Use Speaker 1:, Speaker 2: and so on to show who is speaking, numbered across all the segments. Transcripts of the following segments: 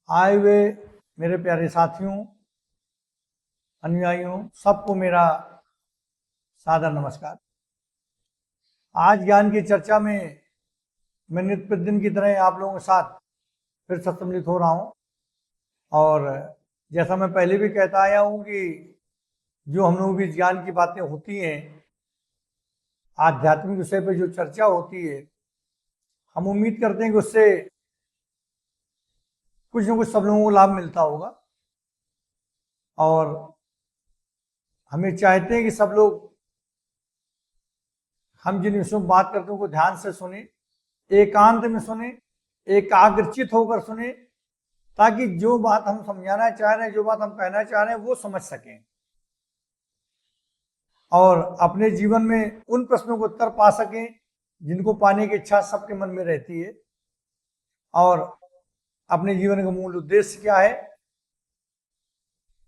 Speaker 1: आए हुए मेरे प्यारे साथियों, अनुयायियों, सबको मेरा सादर नमस्कार। आज ज्ञान की चर्चा में मैं नित्य प्रतिदिन की तरह आप लोगों के साथ फिर से सम्मिलित हो रहा हूँ। और जैसा मैं पहले भी कहता आया हूँ कि जो हम लोगों की ज्ञान की बातें होती हैं, आध्यात्मिक विषय पर जो चर्चा होती है, हम उम्मीद करते हैं कि उससे कुछ न कुछ सब लोगों को लाभ मिलता होगा। और हमें चाहते हैं कि सब लोग हम जिन विषयों में बात करते हैं उनको ध्यान से सुने, एकांत में सुने, एकाग्रचित होकर सुने, ताकि जो बात हम समझाना चाह रहे हैं, जो बात हम कहना चाह रहे हैं, वो समझ सकें और अपने जीवन में उन प्रश्नों को उत्तर पा सकें जिनको पाने की इच्छा सबके मन में रहती है। और अपने जीवन का मूल उद्देश्य क्या है,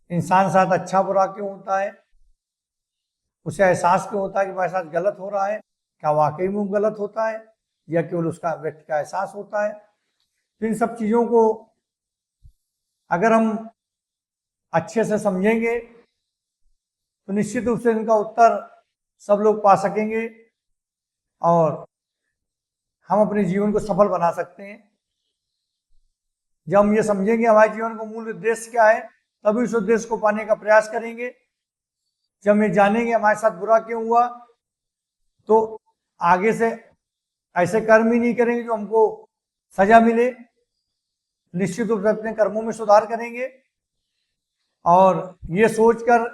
Speaker 1: इंसान साथ अच्छा बुरा क्यों होता है, उसे एहसास क्यों होता है कि मेरे साथ गलत हो रहा है, क्या वाकई में गलत होता है या केवल उसका व्यक्ति का एहसास होता है। तो इन सब चीज़ों को अगर हम अच्छे से समझेंगे तो निश्चित रूप से इनका उत्तर सब लोग पा सकेंगे और हम अपने जीवन को सफल बना सकते हैं। जब हम ये समझेंगे हमारे जीवन का मूल उद्देश्य क्या है, तभी उस उद्देश्य को पाने का प्रयास करेंगे। जब हम ये जानेंगे हमारे साथ बुरा क्यों हुआ, तो आगे से ऐसे कर्म ही नहीं करेंगे जो हमको सजा मिले। निश्चित रूप से अपने कर्मों में सुधार करेंगे और ये सोचकर,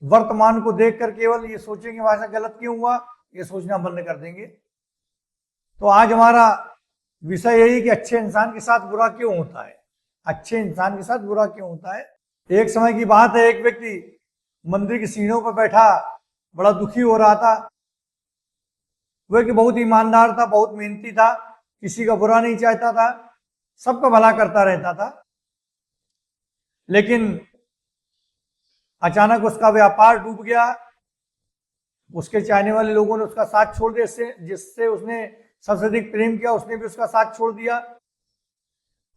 Speaker 1: वर्तमान को देखकर केवल ये सोचेंगे हमारे साथ गलत क्यों हुआ, ये सोचना बंद कर देंगे। तो आज हमारा विषय यही कि अच्छे इंसान के साथ बुरा क्यों होता है, अच्छे इंसान के साथ बुरा क्यों होता है। एक समय की बात है, एक व्यक्ति मंदिर की सीढ़ियों पर बैठा बड़ा दुखी हो रहा था। वह व्यक्ति बहुत ईमानदार था, बहुत मेहनती था, किसी का बुरा नहीं चाहता था, सबका भला करता रहता था। लेकिन अचानक उसका व्यापार डूब गया। उसके चाहने वाले लोगों ने उसका साथ छोड़ दिया, जिससे उसने सबसे अधिक प्रेम किया उसने भी उसका साथ छोड़ दिया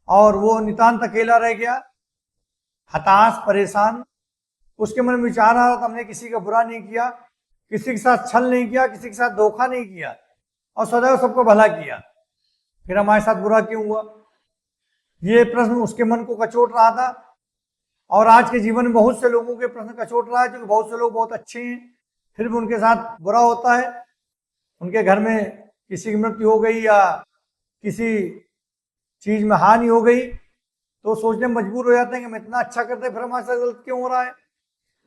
Speaker 1: और वो नितांत अकेला रह गया, हताश, परेशान। उसके मन में विचार आ रहा था, हमने किसी का बुरा नहीं किया, किसी के साथ छल नहीं किया, किसी के साथ धोखा नहीं किया और सदैव सबको भला किया, फिर हमारे साथ बुरा क्यों हुआ। ये प्रश्न उसके मन को कचोट रहा था। और आज के जीवन में बहुत से लोगों के प्रश्न कचोट रहा है, क्योंकि बहुत से लोग बहुत अच्छे हैं, फिर भी उनके साथ बुरा होता है। उनके घर में किसी की मृत्यु हो गई या किसी चीज में हानि हो गई तो सोचने में मजबूर हो जाते हैं कि हम इतना अच्छा करते हैं, फिर हमारे साथ गलत क्यों हो रहा है।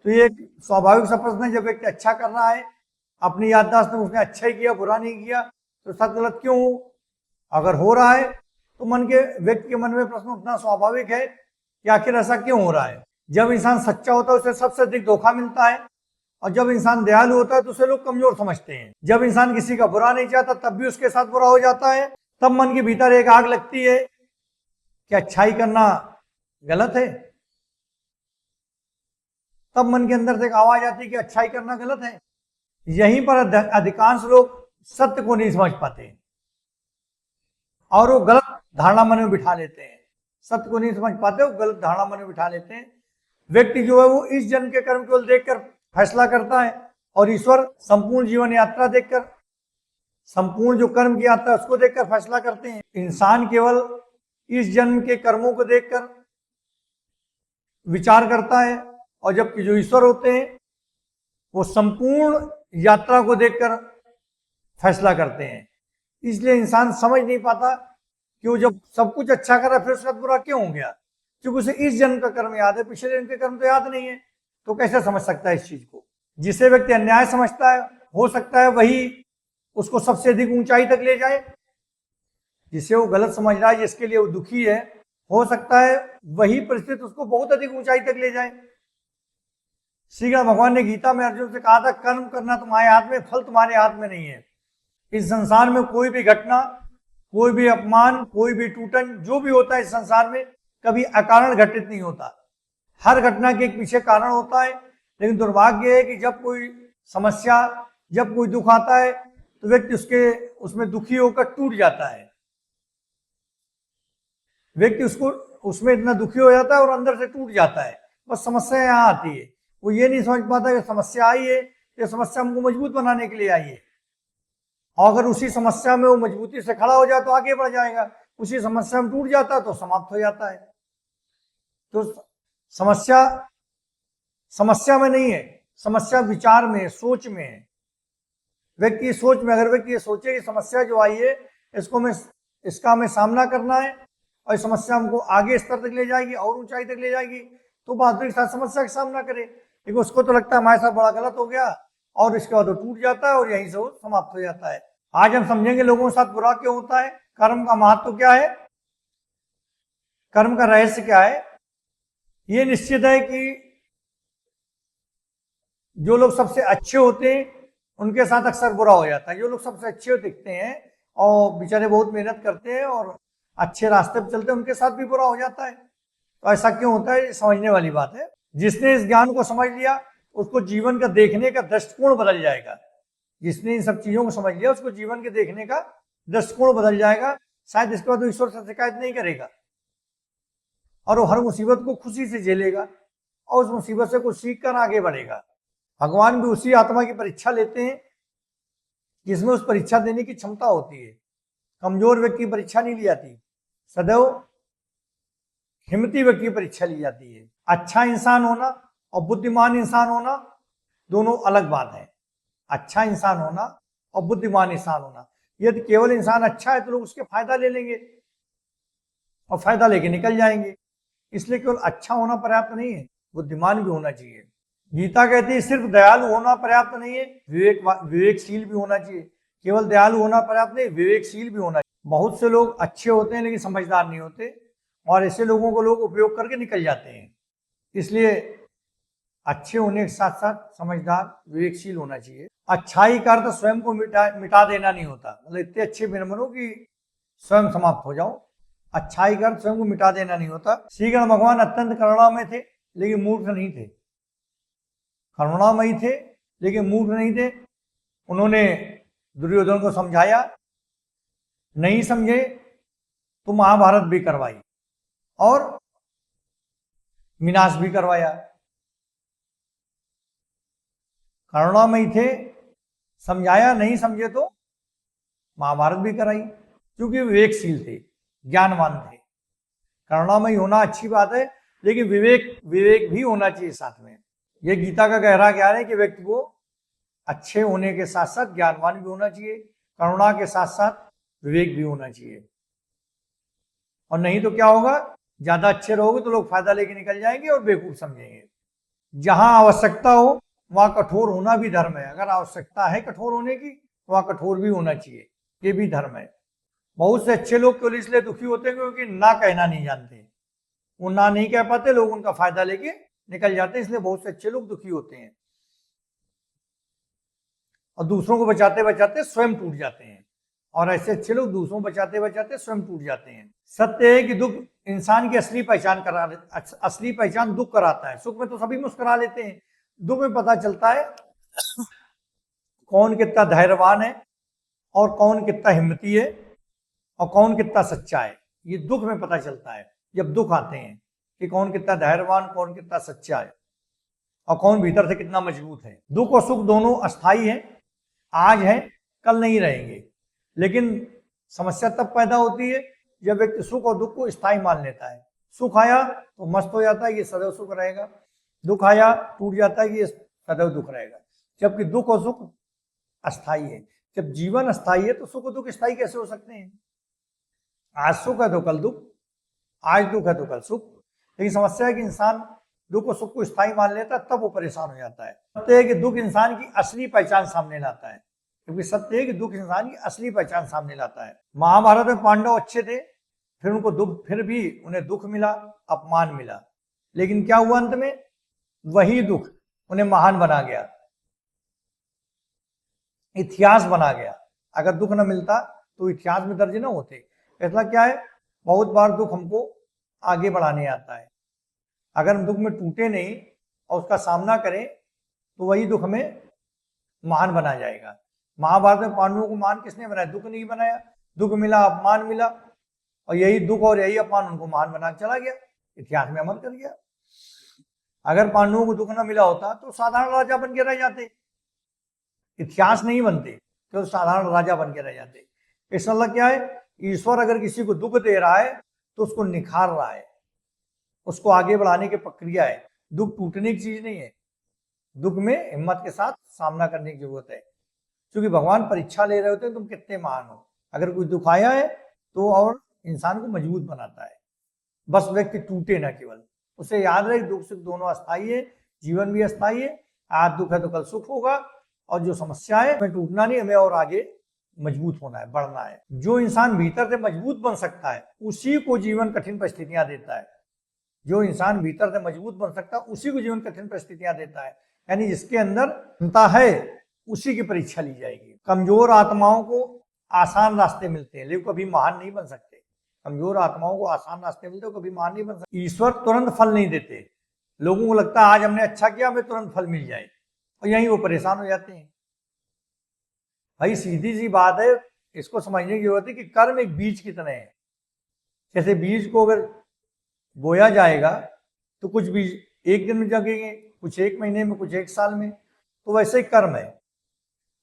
Speaker 1: तो ये एक स्वाभाविक सा प्रश्न है, जब व्यक्ति अच्छा कर रहा है, अपनी याददाश्त में उसने अच्छा ही किया, बुरा नहीं किया, तो साथ गलत क्यों हो। अगर हो रहा है तो व्यक्ति के मन में प्रश्न उठना स्वाभाविक है कि आखिर ऐसा क्यों हो रहा है। जब इंसान सच्चा होता है उसे सबसे अधिक धोखा मिलता है, और जब इंसान दयालु होता है तो उसे लोग कमजोर समझते हैं। जब इंसान किसी का बुरा नहीं चाहता तब भी उसके साथ बुरा हो जाता है, तब मन के भीतर एक आग लगती है कि अच्छाई करना गलत है। तब मन के अंदर से एक आवाज आती है कि अच्छाई करना गलत है। यहीं पर अधिकांश लोग सत्य को नहीं समझ पाते और वो गलत धारणा मन में बिठा लेते हैं। सत्य को नहीं समझ पाते, वो गलत धारणा मन में बिठा लेते हैं। व्यक्ति जो है वो इस जन्म के कर्म केवल देखकर फैसला करता है और ईश्वर संपूर्ण जीवन यात्रा देखकर, संपूर्ण जो कर्म की यात्रा उसको देखकर फैसला करते हैं। इंसान केवल इस जन्म के कर्मों को देखकर विचार करता है, और जबकि जो ईश्वर होते हैं वो संपूर्ण यात्रा को देखकर फैसला करते हैं। इसलिए इंसान समझ नहीं पाता कि वो जब सब कुछ अच्छा कर रहा है फिर उसका बुरा क्यों हो गया, क्योंकि उसे इस जन्म का कर्म याद है, पिछले जन्म के कर्म तो याद नहीं है। तो कैसे समझ सकता है इस चीज को। जिसे व्यक्ति अन्याय समझता है, हो सकता है वही उसको सबसे अधिक ऊंचाई तक ले जाए। जिसे वो गलत समझ रहा है, जिसके लिए वो दुखी है, हो सकता है वही परिस्थिति उसको बहुत अधिक ऊंचाई तक ले जाए। श्री कृष्ण भगवान ने गीता में अर्जुन से कहा था, कर्म करना तुम्हारे हाथ में, फल तुम्हारे हाथ में नहीं है। इस संसार में कोई भी घटना, कोई भी अपमान, कोई भी टूटन जो भी होता है इस संसार में कभी अकारण घटित नहीं होता। हर घटना के एक पीछे कारण होता है। लेकिन दुर्भाग्य है कि जब कोई समस्या, जब कोई दुख आता है तो व्यक्ति उसमें दुखी होकर टूट जाता है। व्यक्ति उसमें इतना दुखी हो जाता है और अंदर से टूट जाता है। बस समस्या यहाँ आती है, वो ये नहीं समझ पाता कि समस्या आई है, ये समस्या हमको मजबूत बनाने के लिए आई है। और अगर उसी समस्या में वो मजबूती से खड़ा हो जाए तो आगे बढ़ जाएगा, उसी समस्या में टूट जाता है तो समाप्त हो जाता है। तो समस्या में नहीं है, समस्या विचार में, सोच में है। व्यक्ति सोच में, अगर व्यक्ति ये सोचे कि समस्या जो आई है इसका हमें सामना करना है और इस समस्या हमको आगे स्तर तक ले जाएगी और ऊंचाई तक ले जाएगी, तो बहादुरी के साथ समस्या का सामना करे। लेकिन उसको तो लगता है हमारे साथ बड़ा गलत हो गया और इसके बाद वो टूट जाता है और यहीं से वो समाप्त हो जाता है। आज हम समझेंगे लोगों के साथ बुरा क्यों होता है, कर्म का महत्व क्या है, कर्म का रहस्य क्या है। ये निश्चित है कि जो लोग सबसे अच्छे होते हैं उनके साथ अक्सर बुरा हो जाता है। जो लोग सबसे अच्छे दिखते हैं और बेचारे बहुत मेहनत करते हैं और अच्छे रास्ते पर चलते हैं, उनके साथ भी बुरा हो जाता है। तो ऐसा क्यों होता है, समझने वाली बात है। जिसने इस ज्ञान को समझ लिया उसको जीवन का देखने का दृष्टिकोण बदल जाएगा। जिसने इन सब चीजों को समझ लिया उसको जीवन के देखने का दृष्टिकोण बदल जाएगा। शायद इसके बाद वो ईश्वर से शिकायत नहीं करेगा और वो हर मुसीबत को खुशी से झेलेगा और उस मुसीबत से कुछ सीख कर आगे बढ़ेगा। भगवान भी उसी आत्मा की परीक्षा लेते हैं जिसमें उस परीक्षा देने की क्षमता होती है। कमजोर व्यक्ति की परीक्षा नहीं ली जाती, सदैव हिम्मती व्यक्ति की परीक्षा ली जाती है। अच्छा इंसान होना और बुद्धिमान इंसान होना दोनों अलग बात है। अच्छा इंसान होना और बुद्धिमान इंसान होना, यदि केवल इंसान अच्छा है तो लोग उसके फायदा ले लेंगे और फायदा लेके निकल जाएंगे। इसलिए केवल अच्छा होना पर्याप्त नहीं है, बुद्धिमान भी होना चाहिए। गीता कहती है सिर्फ दयालु होना पर्याप्त नहीं है, विवेकशील भी होना चाहिए। केवल दयालु होना पर्याप्त नहीं, विवेकशील भी होना चाहिए। बहुत से लोग अच्छे होते हैं लेकिन समझदार नहीं होते और ऐसे लोगों को लोग उपयोग करके निकल जाते हैं। इसलिए अच्छे होने के साथ साथ समझदार, विवेकशील होना चाहिए। अच्छाई का अर्थ स्वयं को मिटा देना नहीं होता, मतलब इतने अच्छे बिन बनो कि स्वयं समाप्त हो जाओ। अच्छाई का अर्थ स्वयं को मिटा देना नहीं होता। श्री कृष्ण भगवान अत्यंत करुणामय थे लेकिन मूर्ख नहीं थे। करुणामयी थे लेकिन मूर्ख नहीं थे। उन्होंने दुर्योधन को समझाया, नहीं समझे तो महाभारत भी करवाई और विनाश भी करवाया। करुणामयी थे, समझाया, नहीं समझे तो महाभारत भी कराई, क्योंकि विवेकशील थे, ज्ञानवान थे। करुणामयी होना अच्छी बात है लेकिन विवेक भी होना चाहिए साथ में। यह गीता का गहरा ज्ञान है कि व्यक्ति को अच्छे होने के साथ साथ ज्ञानवान भी होना चाहिए, करुणा के साथ साथ विवेक भी होना चाहिए। और नहीं तो क्या होगा, ज्यादा अच्छे रहोगे तो लोग फायदा लेके निकल जाएंगे और बेवकूफ समझेंगे। जहां आवश्यकता हो वहां कठोर होना भी धर्म है। अगर आवश्यकता है कठोर होने की तो वहां कठोर भी होना चाहिए, ये भी धर्म है। बहुत से अच्छे लोग केवल इसलिए दुखी होते हैं क्योंकि ना कहना नहीं जानते। वो ना नहीं कह पाते, लोग उनका फायदा लेके निकल जाते हैं, इसलिए बहुत से अच्छे लोग दुखी होते हैं और दूसरों को बचाते बचाते स्वयं टूट जाते हैं। और ऐसे अच्छे लोग दूसरों को बचाते बचाते स्वयं टूट जाते हैं। सत्य है कि दुख इंसान की असली पहचान दुख कराता है। सुख में तो सभी मुस्कुरा लेते हैं, दुख में पता चलता है कौन कितना धैर्यवान है और कौन कितना हिम्मती है और कौन कितना सच्चा है। ये दुख में पता चलता है जब दुख आते हैं कि कौन कितना धैर्यवान, कौन कितना सच्चा है और कौन भीतर से कितना मजबूत है। दुख और सुख दोनों अस्थाई हैं, आज है कल नहीं रहेंगे। लेकिन समस्या तब पैदा होती है जब व्यक्ति सुख और दुख को स्थायी मान लेता है। सुख आया तो मस्त हो जाता है ये सदैव सुख रहेगा, दुख आया टूट जाता है कि ये सदैव दुख रहेगा। जबकि दुख और सुख अस्थाई है। जब जीवन अस्थाई है तो सुख और दुख स्थायी कैसे हो सकते हैं। आज सुख है तो कल दुख, आज दुख है तो कल सुख। लेकिन समस्या है कि इंसान दुख और सुख को स्थायी मान लेता है, तब वो परेशान हो जाता है। सत्य है कि दुख इंसान की असली पहचान सामने लाता है, क्योंकि सत्य है कि दुख इंसान की असली पहचान सामने लाता है। महाभारत में पांडव अच्छे थे, फिर उनको दुख, फिर भी उन्हें दुख मिला, अपमान मिला, लेकिन क्या हुआ अंत में, वही दुख उन्हें महान बना गया, इतिहास बना गया। अगर दुख न मिलता तो इतिहास में दर्ज न होते। फैसला क्या है, बहुत बार दुख हमको आगे बढ़ाने आता है। अगर हम दुख में टूटे नहीं और उसका सामना करें तो वही दुख हमें महान बना जाएगा। महाभारत में पांडवों को महान किसने बनाया, दुख नहीं बनाया। दुख मिला, अपमान मिला और यही दुख और यही अपमान उनको महान बना के चला गया, इतिहास में अमर कर गया। अगर पांडवों को दुख न मिला होता तो साधारण राजा बन के रह जाते, इतिहास नहीं बनते, तो साधारण राजा बन के रह जाते। इसका मतलब क्या है, ईश्वर अगर किसी को दुख दे रहा है तो उसको निखार रहा है, उसको आगे बढ़ाने की प्रक्रिया है। दुख टूटने की चीज नहीं है, दुख में हिम्मत के साथ सामना करने की जरूरत है, क्योंकि भगवान परीक्षा ले रहे होते हैं तुम कितने महान हो। अगर कोई दुख आया है तो और इंसान को मजबूत बनाता है, बस व्यक्ति टूटे ना, केवल उसे याद रहे दुख सुख दोनों अस्थायी है, जीवन भी अस्थायी है। आज दुख है तो कल सुख होगा, और जो समस्या है हमें टूटना नहीं, हमें और आगे मजबूत होना है, बढ़ना है। जो इंसान भीतर से मजबूत बन सकता है उसी को जीवन कठिन परिस्थितियां देता है। जो इंसान भीतर से मजबूत बन सकता है उसी को जीवन कठिन परिस्थितियां देता है, यानी जिसके अंदर क्षमता है उसी की परीक्षा ली जाएगी। कमजोर आत्माओं को आसान रास्ते मिलते हैं, लेकिन कभी महान नहीं बन सकते। कमजोर आत्माओं को आसान रास्ते मिलते हैं, कभी महान नहीं बन सकते। ईश्वर तुरंत फल नहीं देते। लोगों को लगता है आज हमने अच्छा किया हमें तुरंत फल मिल जाए, और यहीं वो परेशान हो जाते हैं। भाई सीधी सी बात है, इसको समझने की जरूरत है कि कर्म एक बीज की तरह है। जैसे बीज को अगर बोया जाएगा तो कुछ बीज एक दिन में जगेंगे, कुछ एक महीने में, कुछ एक साल में, तो वैसे ही कर्म है।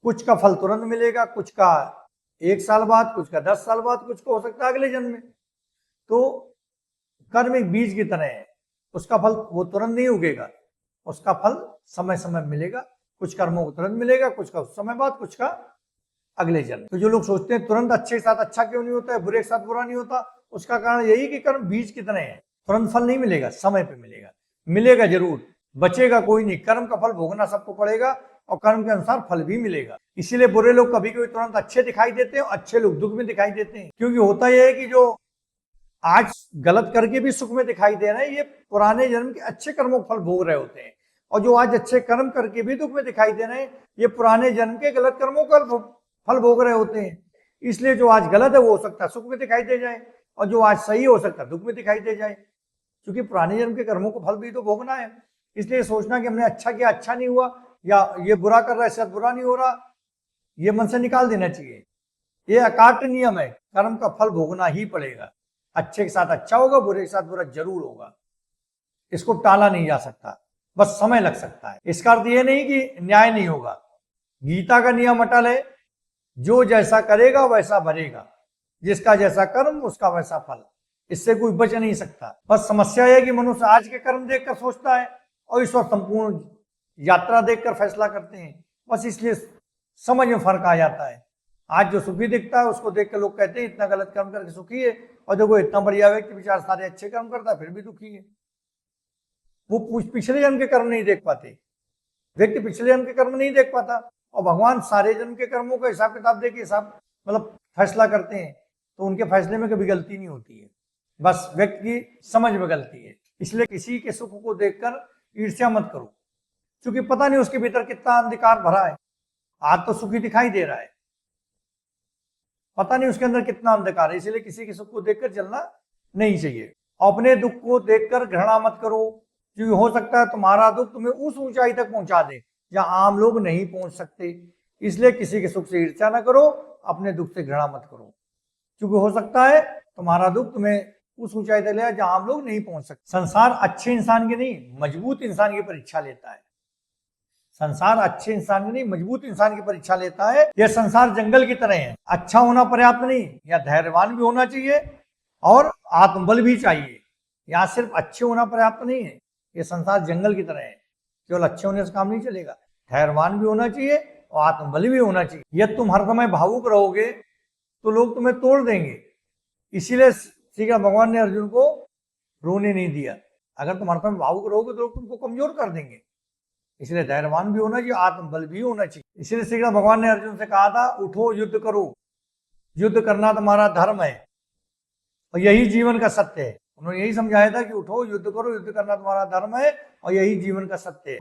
Speaker 1: कुछ का फल तुरंत मिलेगा, कुछ का एक साल बाद, कुछ का 10 साल बाद, कुछ को हो सकता है अगले जन्म में। तो कर्म एक बीज की तरह है, उसका फल वो तुरंत नहीं उगेगा, उसका फल समय समय मिलेगा। कुछ कर्मों को तुरंत मिलेगा, कुछ का उस समय बाद, कुछ का अगले जन्म। तो जो लोग सोचते हैं तुरंत अच्छे के साथ अच्छा क्यों नहीं होता है, बुरे के साथ बुरा नहीं होता, उसका कारण यही कि कर्म बीज की तरह है, तुरंत फल नहीं मिलेगा, समय पे मिलेगा। मिलेगा जरूर, बचेगा कोई नहीं। कर्म का फल भोगना सबको पड़ेगा, और कर्म के अनुसार फल भी मिलेगा। इसीलिए बुरे लोग कभी कभी तुरंत अच्छे दिखाई देते हैं, और अच्छे लोग दुख में दिखाई देते हैं। क्योंकि होता यह है कि जो आज गलत करके भी सुख में दिखाई दे रहे हैं, ये पुराने जन्म के अच्छे कर्मों का फल भोग रहे होते हैं। और जो आज अच्छे कर्म करके भी दुख में दिखाई दे रहे हैं, ये पुराने जन्म के गलत कर्मों का फल भोग रहे होते हैं। इसलिए जो आज गलत है वो हो सकता है सुख में दिखाई दे जाए, और जो आज सही हो सकता है दुख में दिखाई दे जाए, क्योंकि पुराने जन्म के कर्मों को फल भी तो भोगना है। इसलिए सोचना कि हमने अच्छा किया अच्छा नहीं हुआ, या ये बुरा कर रहा है शायद बुरा नहीं हो रहा, ये मन से निकाल देना चाहिए। ये अकाट्य नियम है, कर्म का फल भोगना ही पड़ेगा। अच्छे के साथ अच्छा होगा, बुरे के साथ बुरा जरूर होगा, इसको टाला नहीं जा सकता, बस समय लग सकता है। इसका अर्थ ये नहीं कि न्याय नहीं होगा। गीता का नियम अटल है, जो जैसा करेगा वैसा भरेगा, जिसका जैसा कर्म उसका वैसा फल, इससे कोई बच नहीं सकता। बस समस्या है कि मनुष्य आज के कर्म देखकर सोचता है और ईश्वर संपूर्ण यात्रा देखकर फैसला करते हैं। बस इसलिए समझ में फर्क आ जाता है। आज जो सुखी दिखता है उसको देखकर लोग कहते हैं इतना गलत कर्म करके सुखी है, और देखो इतना बढ़िया व्यक्ति विचार सारे अच्छे कर्म करता है फिर भी दुखी है। वो पिछले जन्म के कर्म नहीं देख पाते, व्यक्ति पिछले जन्म के कर्म नहीं देख पाता, और भगवान सारे जन्म के कर्मों का हिसाब किताब देके हिसाब मतलब फैसला करते हैं, तो उनके फैसले में कभी गलती नहीं होती है, बस व्यक्ति की समझ में गलती है। इसलिए किसी के सुख को देखकर ईर्ष्या मत करो, क्योंकि पता नहीं उसके भीतर कितना अंधकार भरा है। आज तो सुखी दिखाई दे रहा है, पता नहीं उसके अंदर कितना अंधकार है। इसलिए किसी के सुख को देखकर चलना नहीं चाहिए। अपने दुख को देखकर घृणा मत करो, क्योंकि हो सकता है तुम्हारा दुख तुम्हें उस ऊंचाई तक पहुंचा दे जहां आम लोग नहीं पहुंच सकते। इसलिए किसी के सुख से ईर्ष्या न करो, अपने दुख से घृणा मत करो, क्योंकि हो सकता है तुम्हारा दुख तुम्हें उस ऊंचाई तक ले जाए जहां आम लोग नहीं पहुंच सकते। संसार अच्छे इंसान की नहीं मजबूत इंसान की परीक्षा लेता है। संसार अच्छे इंसान की नहीं मजबूत इंसान की परीक्षा लेता है। यह संसार जंगल की तरह है, अच्छा होना पर्याप्त नहीं, या धैर्यवान भी होना चाहिए और आत्मबल भी चाहिए। यहाँ सिर्फ अच्छे होना पर्याप्त नहीं है, ये संसार जंगल की तरह है, केवल अच्छे होने से काम नहीं चलेगा, धैर्यवान भी होना चाहिए और आत्मबल भी होना चाहिए। यदि तुम हर समय भावुक रहोगे तो लोग तुम्हें तोड़ देंगे। इसीलिए श्री कृष्ण भगवान ने अर्जुन को रोने नहीं दिया। अगर तुम हर समय भावुक रहोगे तो लोग तुमको कमजोर कर देंगे। इसलिए धैर्यवान भी होना चाहिए, आत्मबल भी होना चाहिए। इसलिए श्री कृष्ण भगवान ने अर्जुन से कहा था, उठो युद्ध करो, युद्ध करना तुम्हारा धर्म है और यही जीवन का सत्य है। उन्होंने यही समझाया था कि उठो युद्ध करो, युद्ध करना तुम्हारा धर्म है और यही जीवन का सत्य है।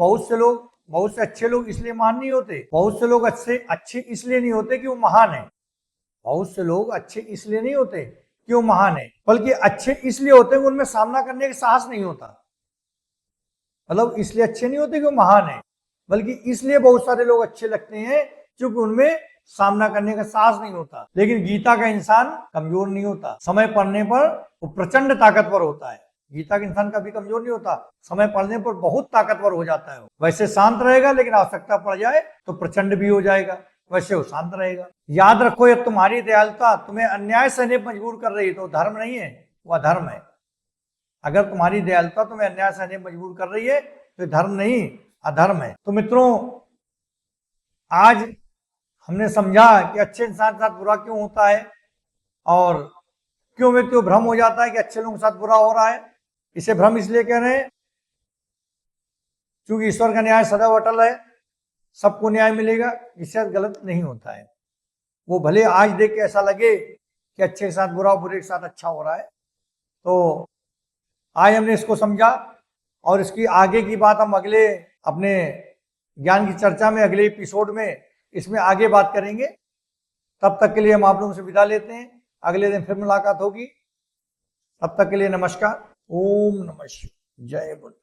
Speaker 1: बहुत से अच्छे लोग इसलिए महान नहीं होते, बहुत से लोग अच्छे इसलिए नहीं होते कि वो महान है। बहुत से लोग अच्छे इसलिए नहीं होते कि वो महान है, बल्कि अच्छे इसलिए होते हैं कि उनमें सामना करने का साहस नहीं होता। मतलब इसलिए अच्छे नहीं होते कि वो महान है, बल्कि इसलिए बहुत सारे लोग अच्छे लगते हैं क्योंकि उनमें सामना करने का साहस नहीं होता। लेकिन गीता का इंसान कमजोर नहीं होता, समय पड़ने पर वो प्रचंड ताकतवर होता है। गीता का इंसान कभी कमजोर नहीं होता, समय पड़ने पर बहुत ताकतवर हो जाता है। वैसे शांत रहेगा, लेकिन आवश्यकता पड़ जाए तो प्रचंड भी हो जाएगा, वैसे वो शांत रहेगा। याद रखो, यह तुम्हारी दयालुता तुम्हें अन्याय सहने पर मजबूर कर रही है तो धर्म नहीं है, वह धर्म है। अगर तुम्हारी दयालुता तुम्हें अन्याय सहने पर मजबूर कर रही है तो धर्म नहीं, अधर्म है। तो मित्रों, आज हमने समझा कि अच्छे इंसान के साथ बुरा क्यों होता है और क्यों व्यक्ति को भ्रम हो जाता है कि अच्छे लोगों के साथ बुरा हो रहा है। इसे भ्रम इसलिए कह रहे हैं क्योंकि ईश्वर का न्याय सदैव अटल है, सबको न्याय मिलेगा, इससे गलत नहीं होता है। वो भले आज देख के ऐसा लगे कि अच्छे के साथ बुरा, बुरे के साथ अच्छा हो रहा है। तो आज हमने इसको समझा और इसकी आगे की बात हम अगले अपने ज्ञान की चर्चा में, अगले एपिसोड में इसमें आगे बात करेंगे। तब तक के लिए हम आप लोगों से विदा लेते हैं, अगले दिन फिर मुलाकात होगी। तब तक के लिए नमस्कार। ओम नमः शिवाय। जय बुद्ध।